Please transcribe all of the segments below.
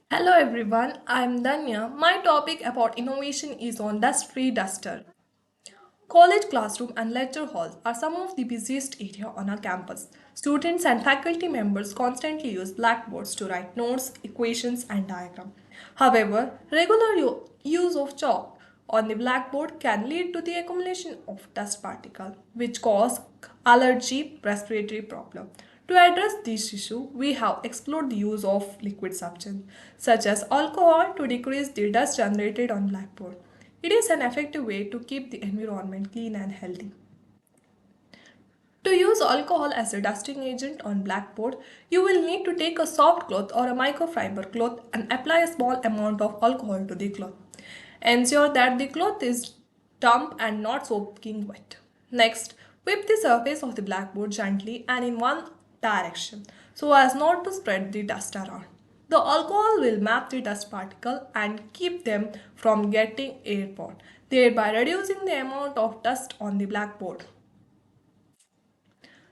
Hello everyone, I'm Dhanya. My topic about innovation is on dust-free duster. College classroom and lecture halls are some of the busiest area on our campus. Students and faculty members constantly use blackboards to write notes, equations and diagrams. However, regular use of chalk on the blackboard can lead to the accumulation of dust particles, which cause allergy, respiratory problem. To address this issue, we have explored the use of liquid substance such as alcohol to decrease the dust generated on blackboard. It is an effective way to keep the environment clean and healthy. To use alcohol as a dusting agent on blackboard, you will need to take a soft cloth or a microfiber cloth and apply a small amount of alcohol to the cloth. Ensure that the cloth is damp and not soaking wet. Next, whip the surface of the blackboard gently and in one direction so as not to spread the dust around. The alcohol will map the dust particle and keep them from getting airborne, thereby reducing the amount of dust on the blackboard.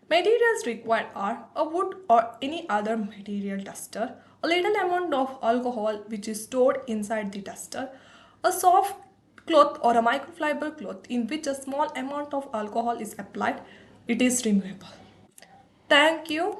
Materials required are a wood or any other material duster, a little amount of alcohol which is stored inside the duster, a soft cloth or a microfiber cloth in which a small amount of alcohol is applied. It is removable. Thank you.